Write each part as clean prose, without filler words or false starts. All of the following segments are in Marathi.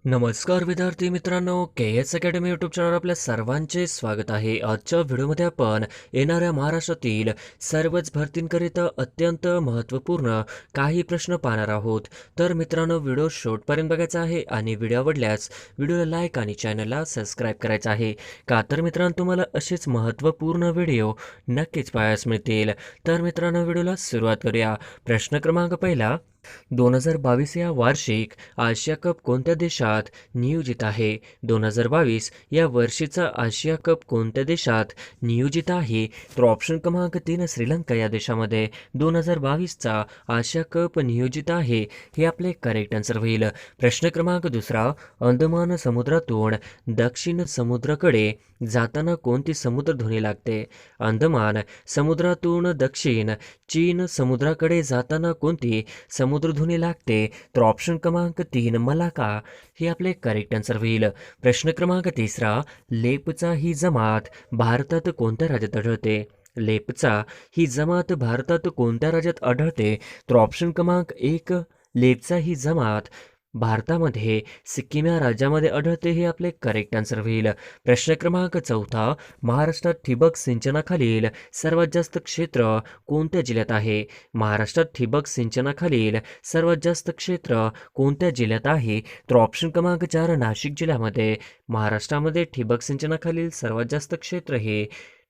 नमस्कार विद्यार्थी मित्रांनो, के एस अकॅडमी यूट्यूब चॅनल आपल्या सर्वांचे स्वागत आहे. आजच्या व्हिडिओमध्ये आपण येणाऱ्या महाराष्ट्रातील सर्वच भरतींकरिता अत्यंत महत्त्वपूर्ण काही प्रश्न पाहणार आहोत. तर मित्रांनो, व्हिडिओ शेवटपर्यंत बघायचा आहे आणि व्हिडिओ आवडल्यास व्हिडिओला लाईक आणि चॅनलला सबस्क्राईब करायचं आहे. का तर मित्रांनो, तुम्हाला असेच महत्त्वपूर्ण व्हिडिओ नक्कीच पाहायला मिळतील. तर मित्रांनो, व्हिडिओला सुरुवात करूया. प्रश्न क्रमांक पहिला, 2022 या वार्षिक आशिया कप कोणत्या देशात नियोजित आहे? 2022 या वर्षीचा आशिया कप कोणत्या देशात नियोजित आहे? तर ऑप्शन क्रमांक 3 श्रीलंका या देशामध्ये 2022चा आशिया कप नियोजित आहे. हे आपले करेक्ट आन्सर होईल. प्रश्न क्रमांक दुसरा, अंदमान समुद्रातून दक्षिण समुद्राकडे जाताना कोणती समुद्रधुनी लागते? अंदमान समुद्रातून दक्षिण चीन समुद्राकडे जाताना कोणती समुद्रधुनी लागते? तर ऑप्शन क्रमांक 3 मलाका हे आपले करेक्ट आन्सर होईल. प्रश्न क्रमांक तिसरा, लेपचा ही जमात भारतात कोणत्या राज्यात आढळते? लेपचा ही जमात भारतात कोणत्या राज्यात आढळते? तर ऑप्शन क्रमांक 1 लेपचा ही जमात भारतामध्ये सिक्कीम या राज्यामध्ये आढळते. हे आपले करेक्ट आन्सर होईल. प्रश्न क्रमांक चौथा, महाराष्ट्रात ठिबक सिंचनाखालील सर्वात जास्त क्षेत्र कोणत्या जिल्ह्यात आहे? महाराष्ट्रात ठिबक सिंचनाखालील सर्वात जास्त क्षेत्र कोणत्या जिल्ह्यात आहे? तर ऑप्शन क्रमांक 4 नाशिक जिल्ह्यामध्ये महाराष्ट्रामध्ये ठिबक सिंचनाखालील सर्वात जास्त क्षेत्र हे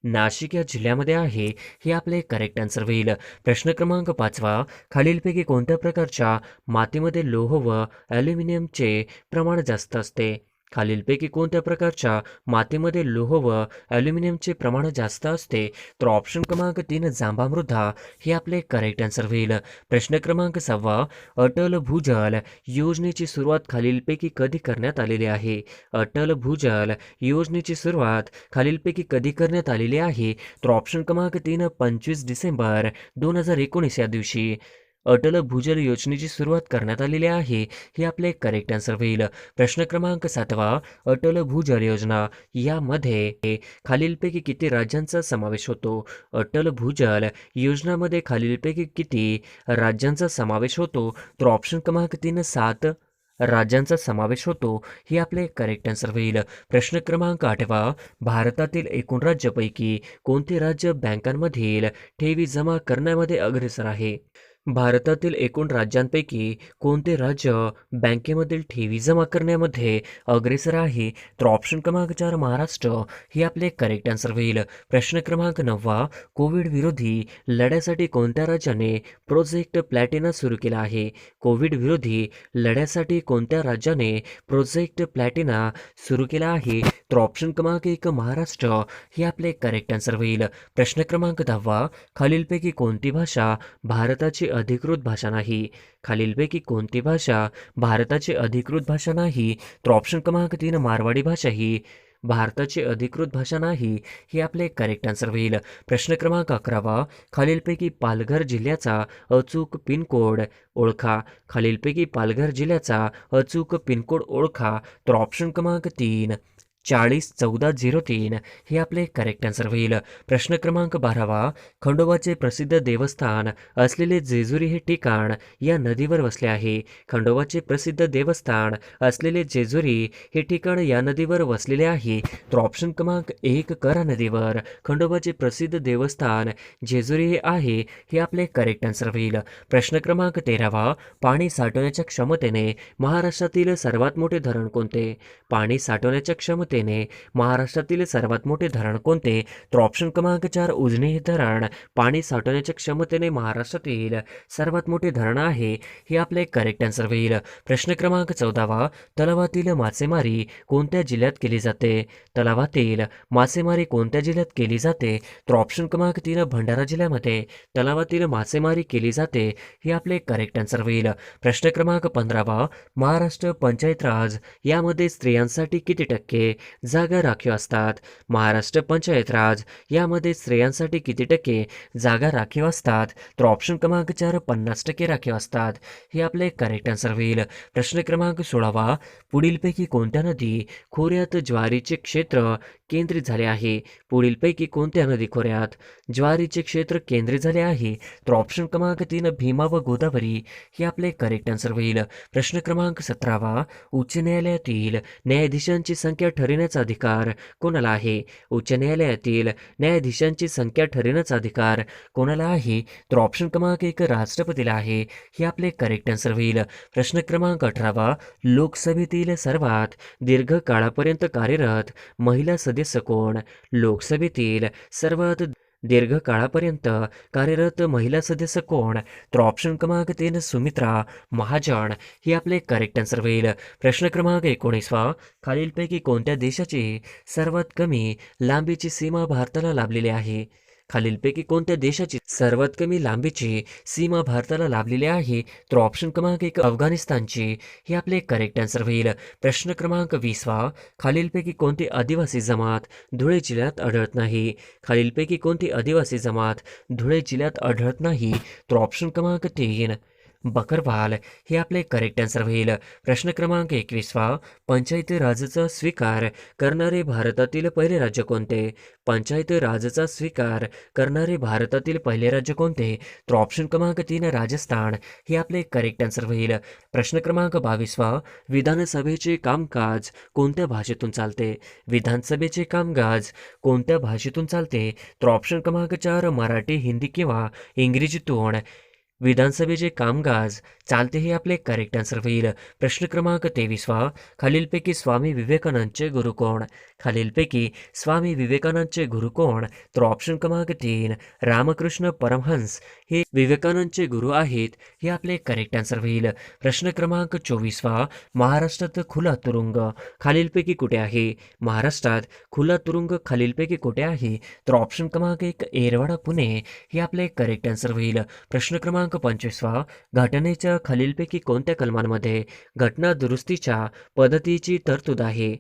नाशिक या जिल्ह्यामध्ये आहे. हे आपले करेक्ट आन्सर होईल. प्रश्न क्रमांक 5, खालीलपैकी कोणत्या प्रकारच्या मातीमध्ये लोह व ॲल्युमिनियमचे प्रमाण जास्त असते? खालीलपैकी कोणत्या प्रकारच्या मातीमध्ये लोह व ॲल्युमिनियमचे प्रमाण जास्त असते? तर ऑप्शन क्रमांक 3 जांभा मृदा हे आपले करेक्ट आन्सर होईल. प्रश्न क्रमांक 6, अटल भूजल योजनेची सुरुवात खालीलपैकी कधी करण्यात आलेली आहे? अटल भूजल योजनेची सुरुवात खालीलपैकी कधी करण्यात आलेली आहे? तर ऑप्शन क्रमांक 3 25 डिसेंबर 2019 या दिवशी अटल भूजल योजनेची सुरुवात करण्यात आलेली आहे. हे आपले करेक्ट आन्सर होईल. प्रश्न क्रमांक 7, अटल भूजल योजना यामध्ये खालीलपैकी किती राज्यांचा समावेश होतो? अटल भूजल योजनामध्ये खालीलपैकी किती राज्यांचा समावेश होतो? तर ऑप्शन क्रमांक 3 7 राज्यांचा समावेश होतो. हे आपले करेक्ट आन्सर होईल. प्रश्न क्रमांक 8, भारतातील एकूण राज्यापैकी कोणते राज्य बँकांमधील ठेवी जमा करण्यामध्ये अग्रेसर आहे? भारतातील एकूण राज्यांपैकी कोणते राज्य बँकेमधील ठेवी जमा करण्यामध्ये अग्रेसर आहे? तर ऑप्शन क्रमांक 4 महाराष्ट्र हे आपले करेक्ट आन्सर होईल. प्रश्न क्रमांक 9, कोविड विरोधी लढ्यासाठी कोणत्या राज्याने प्रोजेक्ट प्लॅटिना सुरू केला आहे? कोविड विरोधी लढ्यासाठी कोणत्या राज्याने प्रोजेक्ट प्लॅटिना सुरू केला आहे? तर ऑप्शन क्रमांक 1 महाराष्ट्र हे आपले करेक्ट आन्सर होईल. प्रश्न क्रमांक 10, खालीलपैकी कोणती भाषा भारताची अधिकृत भाषा नाही? खालीलपैकी कोणती भाषा भारताची अधिकृत भाषा नाही? तर ऑप्शन क्रमांक 3 मारवाडी भाषा ही भारताची अधिकृत भाषा नाही. हे आपले करेक्ट आन्सर होईल. प्रश्न क्रमांक 11, खालीलपैकी पालघर जिल्ह्याचा अचूक पिनकोड ओळखा. खालीलपैकी पालघर जिल्ह्याचा अचूक पिनकोड ओळखा. तर ऑप्शन क्रमांक 3 401403 हे आपले करेक्ट आन्सर होईल. प्रश्न क्रमांक 12, खंडोबाचे प्रसिद्ध देवस्थान असलेले जेजुरी हे ठिकाण या नदीवर वसले आहे. खंडोबाचे प्रसिद्ध देवस्थान असलेले जेजुरी हे ठिकाण या नदीवर वसलेले आहे. तर ऑप्शन क्रमांक 1 करा नदीवर खंडोबाचे प्रसिद्ध देवस्थान जेजुरी हे आहे. हे आपले करेक्ट आन्सर होईल. प्रश्न क्रमांक 13, पाणी साठवण्याच्या क्षमतेने महाराष्ट्रातील सर्वात मोठे धरण कोणते? पाणी साठवण्याच्या क्षमतेने महाराष्ट्रातील सर्वात मोठे धरण कोणते? तर ऑप्शन क्रमांक 4 उजनी हे धरण पाणी साठवण्याच्या क्षमतेने महाराष्ट्रातील सर्वात मोठे धरण आहे. हे आपले करेक्ट आन्सर होईल. प्रश्न क्रमांक 14, तलावातील मासेमारी कोणत्या जिल्ह्यात केली जाते? तलावातील मासेमारी कोणत्या जिल्ह्यात केली जाते? तर ऑप्शन क्रमांक 3 भंडारा जिल्ह्यामध्ये तलावातील मासेमारी केली जाते. हे आपले करेक्ट आन्सर होईल. प्रश्न क्रमांक 15, महाराष्ट्र पंचायत राज यामध्ये स्त्रियांसाठी किती टक्के जागा राखीव असतात? महाराष्ट्र पंचायत राज यामध्ये स्त्रियांसाठी किती टक्के जागा राखीव असतात? तर ऑप्शन क्रमांक 4 50% राखीव असतात. हे आपले करेक्ट आन्सर होईल. प्रश्न क्रमांक 16 पुढीलपैकी कोणत्या नदी खोऱ्यात ज्वारीचे क्षेत्र केंद्रित झाले आहे? पुढीलपैकी कोणत्या नदी खोऱ्यात ज्वारीचे क्षेत्र केंद्रित झाले आहे? तर ऑप्शन क्रमांक 3 भीमा व गोदावरी हे आपले करेक्ट आन्सर होईल. प्रश्न क्रमांक 17 उच्च न्यायालयातील न्यायाधीशांची संख्या ठरविण्याचा अधिकार कोणाला आहे? उच्च न्यायालयातील न्यायाधीशांची संख्या ठरविण्याचा अधिकार कोणाला आहे? तर ऑप्शन क्रमांक 1 राष्ट्रपतीला आहे. हे आपले करेक्ट आन्सर होईल. प्रश्न क्रमांक 18 लोकसभेतील सर्वात दीर्घ काळापर्यंत कार्यरत महिला सदस्य कोण? लोकसभेतील सर्वात दीर्घ काळापर्यंत कार्यरत महिला सदस्य कोण? तर ऑप्शन क्रमांक 3 सुमित्रा महाजन हे आपले करेक्ट आन्सर होईल. प्रश्न क्रमांक 19 खालीलपैकी कोणत्या देशाची सर्वात कमी लांबीची सीमा भारताला लाभलेली आहे? खालीलपैकी कोणत्या देशाची सर्वात कमी लांबीची सीमा भारताला लाभलेली आहे? तर ऑप्शन क्रमांक 1 अफगाणिस्तानची हे आपले करेक्ट आन्सर होईल. प्रश्न क्रमांक 20 खालीलपैकी कोणती आदिवासी जमात धुळे जिल्ह्यात आढळत नाही? खालीलपैकी कोणती आदिवासी जमात धुळे जिल्ह्यात आढळत नाही? तर ऑप्शन क्रमांक 3 बकरवाल हे आपले करेक्ट आन्सर होईल. प्रश्न क्रमांक 21 पंचायती राजचा स्वीकार करणारे भारतातील पहिले राज्य कोणते? पंचायती राजचा स्वीकार करणारे भारतातील पहिले राज्य कोणते? तर ऑप्शन क्रमांक 3 राजस्थान हे आपले करेक्ट आन्सर होईल. प्रश्न क्रमांक 22 विधानसभेचे कामकाज कोणत्या भाषेतून चालते? विधानसभेचे कामकाज कोणत्या भाषेतून चालते? तर ऑप्शन क्रमांक 4 मराठी, हिंदी किंवा इंग्रजीतून विधानसभेचे कामकाज चालते हे आपले करेक्ट आन्सर होईल. प्रश्न क्रमांक 23 खालीलपैकी स्वामी विवेकानंदचे गुरु कोण? खालीलपैकी स्वामी विवेकानंदचे गुरु कोण? तर ऑप्शन क्रमांक 3 रामकृष्ण परमहंस हे विवेकानंदचे गुरु आहेत. हे आपले करेक्ट आन्सर होईल. प्रश्न क्रमांक 24 महाराष्ट्रात खुला तुरुंग खालीलपैकी कुठे आहे? महाराष्ट्रात खुला तुरुंग खालीलपैकी कुठे आहे? तर ऑप्शन क्रमांक 1 एरवाडा पुणे हे आपले करेक्ट आन्सर होईल. प्रश्न क्रमांक 25 घटनेच्या खालीलपैकी कोणत्या कलमांमध्ये घटना दुरुस्तीच्या पद्धतीची तरतूद आहे?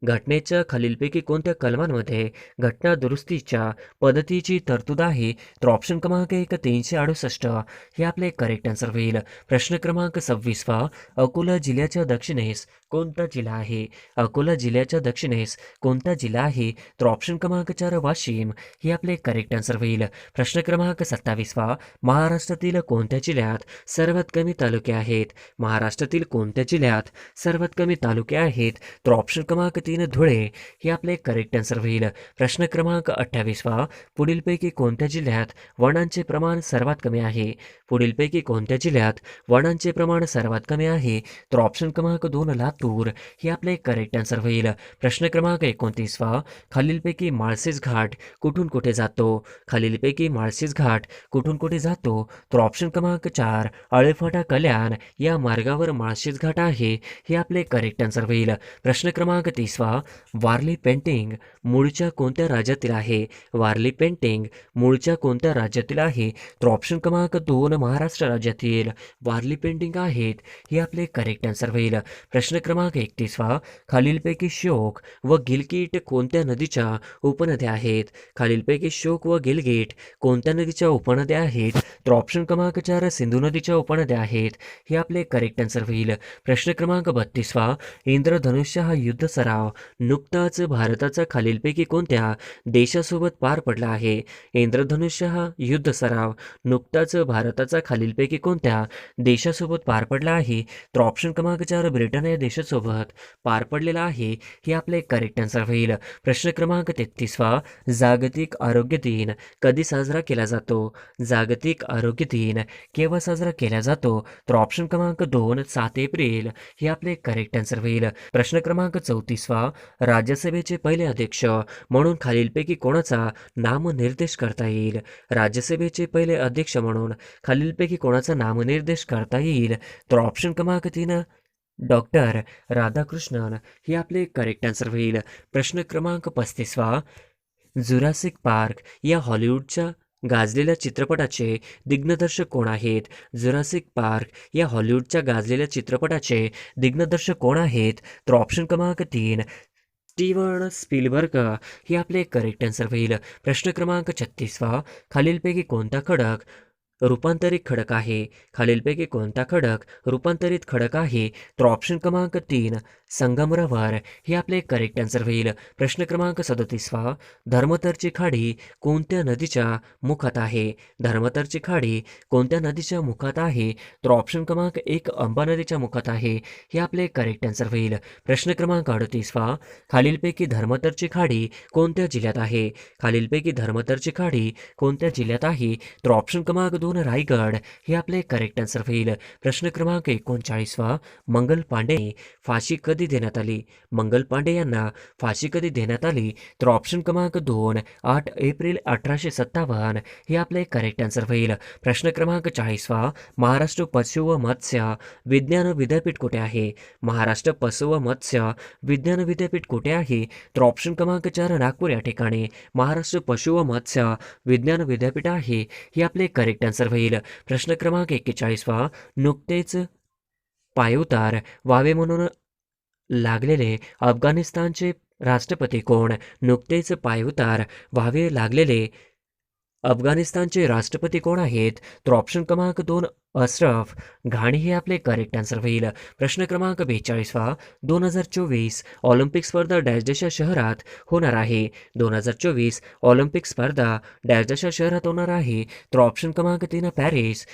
घटनेच्या खालीलपैकी कोणत्या कलमांमध्ये घटना दुरुस्तीच्या पद्धतीची तरतूद आहे? तर ऑप्शन क्रमांक 1 368 हे आपले करेक्ट आन्सर होईल. प्रश्न क्रमांक 26 अकोला जिल्ह्याच्या दक्षिणेस कोणता जिल्हा आहे? अकोला जिल्ह्याच्या दक्षिणेस कोणता जिल्हा आहे? तर ऑप्शन क्रमांक 4 वाशिम हे आपले करेक्ट आन्सर होईल. प्रश्न क्रमांक 27 महाराष्ट्रातील कोणत्या जिल्ह्यात सर्वात कमी तालुके आहेत? महाराष्ट्रातील कोणत्या जिल्ह्यात सर्वात कमी तालुके आहेत? तर ऑप्शन क्रमांक 3 धुळे हे आपले करेक्ट आन्सर होईल. प्रश्न क्रमांक 28 पुढीलपैकी कोणत्या जिल्ह्यात वनांचे प्रमाण सर्वात कमी आहे? पुढीलपैकी कोणत्या जिल्ह्यात वनांचे प्रमाण सर्वात कमी आहे? तर ऑप्शन क्रमांक 2 लातूर हे आपले करेक्ट आन्सर होईल. प्रश्न क्रमांक 29 खालीलपैकी माळशेज घाट कुठून कुठे जातो? खालीलपैकी माळशेज घाट कुठून कुठे जातो? तर ऑप्शन क्रमांक 4 आळेफाटा कल्याण या मार्गावर माळशेज घाट आहे. हे आपले करेक्ट आन्सर होईल. प्रश्न क्रमांक 30 वारली पेंटिंग मूळच्या कोणत्या राज्यातील आहे? वारली पेंटिंग मूळच्या कोणत्या राज्यातील आहे? तर ऑप्शन क्रमांक 2 महाराष्ट्र राज्यातील वारली पेंटिंग आहेत. हे आपले करेक्ट आन्सर होईल. प्रश्न क्रमांक 31 खालीलपैकी शोक व गिलगिट कोणत्या नदीच्या उपनद्या आहेत? खालीलपैकी शोक व गिलगिट कोणत्या नदीच्या उपनद्या आहेत? तर ऑप्शन क्रमांक 4 सिंधू नदीच्या उपनद्या आहेत. हे आपले करेक्ट आन्सर होईल. प्रश्न क्रमांक 32 इंद्रधनुष्य हा युद्ध सराव नुकताच भारताचा खालीलपैकी कोणत्या देशासोबत पार पडला आहे? इंद्रधनुष्य हा युद्ध सराव नुकताच भारताचा खालीलपैकी कोणत्या देशासोबत पार पडला आहे? तर ऑप्शन क्रमांक 4 ब्रिटन या देशासोबत पार पडलेला आहे. हे आपले करेक्ट आन्सर होईल. प्रश्न क्रमांक 33 जागतिक आरोग्य दिन कधी साजरा केला जातो? जागतिक आरोग्य दिन केव्हा साजरा केला जातो? तर ऑप्शन क्रमांक 2 7 एप्रिल हे आपले करेक्ट आन्सर होईल. प्रश्न क्रमांक 34 राज्यसभेचे पहिले अध्यक्ष म्हणून खालीलपैकी कोणाचा नामनिर्देश करता येईल? राज्यसभेचे पहिले अध्यक्ष म्हणून खालीलपैकी कोणाचा नामनिर्देश करता येईल? तर ऑप्शन क्रमांक 3 डॉक्टर राधाकृष्णन हे आपले करेक्ट आन्सर होईल. प्रश्न क्रमांक 35 जुरासिक पार्क या हॉलिवूडच्या गाजलेल्या चित्रपटाचे दिग्दर्शक कोण आहेत? जुरासिक पार्क या हॉलिवूडच्या गाजलेल्या चित्रपटाचे दिग्दर्शक कोण आहेत? तर ऑप्शन क्रमांक 3 स्टीवन स्पीलबर्ग हे आपले करेक्ट आन्सर होईल. प्रश्न क्रमांक 36वा, खालीलपैकी कोणता खडक रूपांतरित खडक आहे? खालीलपैकी कोणता खडक रूपांतरित खडक आहे? तर ऑप्शन क्रमांक 3 संगमरवर हे आपले करेक्ट आन्सर होईल. प्रश्न क्रमांक 37वा, धर्मतरची खाडी कोणत्या नदीच्या मुखात आहे? धर्मतरची खाडी कोणत्या नदीच्या मुखात आहे? तर ऑप्शन क्रमांक 1 अंबा नदीच्या मुखात आहे. हे आपले करेक्ट आन्सर होईल. प्रश्न क्रमांक 38वा, खालीलपैकी धर्मतरची खाडी कोणत्या जिल्ह्यात आहे? खालीलपैकी धर्मतरची खाडी कोणत्या जिल्ह्यात आहे? तर ऑप्शन क्रमांक 2 रायगड हे आपले करेक्ट आन्सर होईल. प्रश्न क्रमांक 39वा, मंगल पांडे फाशी कधी देण्यात आली? मंगल पांडे यांना फाशी कधी देण्यात आली? तर ऑप्शन क्रमांक 2 8 एप्रिल 1857 हे आपले करेक्ट आन्सर होईल. प्रश्न क्रमांक 40वा, महाराष्ट्र पशु व मत्स्य विज्ञान विद्यापीठ कुठे आहे? महाराष्ट्र पशु व मत्स्य विज्ञान विद्यापीठ कुठे आहे? तर ऑप्शन क्रमांक 4 नागपूर या ठिकाणी महाराष्ट्र पशु व मत्स्य विज्ञान विद्यापीठ आहे. हे आपले करेक्ट आन्सर होईल. प्रश्न क्रमांक 41वा, नुकतेच पायउतार व्हावे म्हणून लागलेले अफगाणिस्तानचे राष्ट्रपती कोण? नुकतेच पायउतार व्हावे लागलेले अफगाणिस्तानचे राष्ट्रपती कोण आहेत? तर ऑप्शन क्रमांक 2 अशरफ घाणी हे आपले करेक्ट आन्सर होईल. प्रश्न क्रमांक 42वा, 2024 ऑलिम्पिक स्पर्धा डॅश डॅशच्या शहरात होणार आहे? 2024 ऑलिम्पिक स्पर्धा डॅश डॅशच्या शहरात होणार आहे? तर ऑप्शन क्रमांक 3 पॅरिस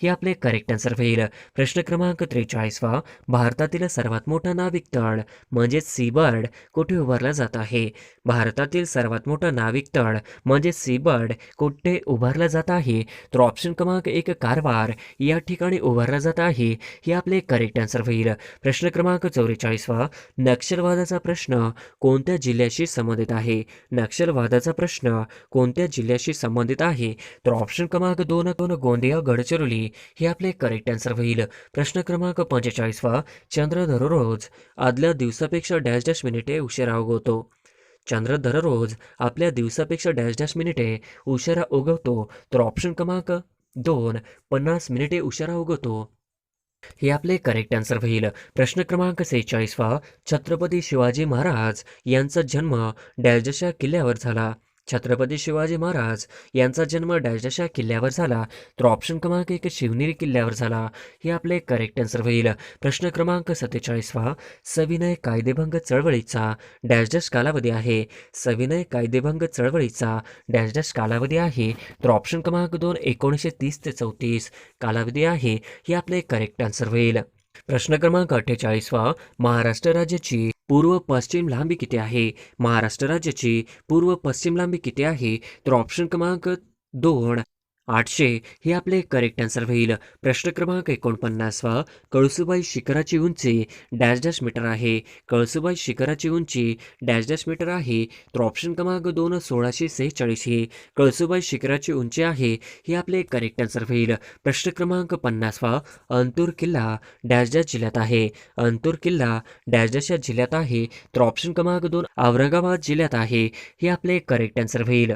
हे आपले करेक्ट आन्सर होईल. प्रश्न क्रमांक 43वा, भारतातील सर्वात मोठा नाविक तळ म्हणजेच सीबर्ड कुठे उभारला जात आहे? भारतातील सर्वात मोठा नाविक तळ म्हणजे सीबर्ड कुठे उभारला जात आहे? तर ऑप्शन क्रमांक 1 कारवार या ठिकाणी उभारला जात आहे. हे आपले करेक्ट आन्सर होईल. प्रश्न क्रमांक 44वा, नक्षलवादाचा प्रश्न कोणत्या जिल्ह्याशी संबंधित आहे? नक्षलवादाचा प्रश्न कोणत्या जिल्ह्याशी संबंधित आहे? तर ऑप्शन क्रमांक 2 गोंदिया गडचिरोली हे आपले करेक्ट आन्सर होईल. प्रश्न क्रमांक 45वा, चंद्र दररोज आदल्या दिवसापेक्षा डॅश डॅश मिनिटे उशिरा उगवतो. चंद्र दररोज आपल्या दिवसापेक्षा डॅश डॅश मिनिटे उशिरा उगवतो. तर ऑप्शन क्रमांक 2 50 मिनिटे उशिरा उगवतो. हे आपले करेक्ट आन्सर होईल. प्रश्न क्रमांक 46वा, छत्रपती शिवाजी महाराज यांचा जन्म डॅश डॅशच्या किल्ल्यावर झाला. छत्रपती शिवाजी महाराज यांचा जन्म डॅश डॅशच्या किल्ल्यावर झाला. तर ऑप्शन क्रमांक 1 शिवनेरी किल्ल्यावर झाला. हे आपले करेक्ट आन्सर होईल. प्रश्न क्रमांक 47वा, सविनय कायदेभंग चळवळीचा डॅश डॅश कालावधी आहे? सविनय कायदेभंग चळवळीचा डॅश डॅश कालावधी आहे? तर ऑप्शन क्रमांक 2 1930 ते 34 कालावधी आहे. हे आपले करेक्ट आन्सर होईल. प्रश्न क्रमांक 48वा, महाराष्ट्र राज्याची पूर्व पश्चिम लांबी किती आहे? महाराष्ट्र राज्याची पूर्व पश्चिम लांबी किती आहे? तर ऑप्शन क्रमांक 2 800 हे आपले करेक्ट आन्सर होईल. प्रश्न क्रमांक 49वा, कळसुबाई शिखराची उंची डॅश डॅश मीटर आहे? कळसुबाई शिखराची उंची डॅश डॅश मीटर आहे? तर ऑप्शन क्रमांक 2 1646 ही कळसुबाई शिखराची उंची आहे. हे आपले करेक्ट आन्सर होईल. प्रश्न क्रमांक 50वा, अंतूर किल्ला डॅश डॅश जिल्ह्यात आहे? अंतूर किल्ला डॅश डॅश जिल्ह्यात आहे? तर ऑप्शन क्रमांक 2 औरंगाबाद जिल्ह्यात आहे. हे आपले करेक्ट आन्सर होईल.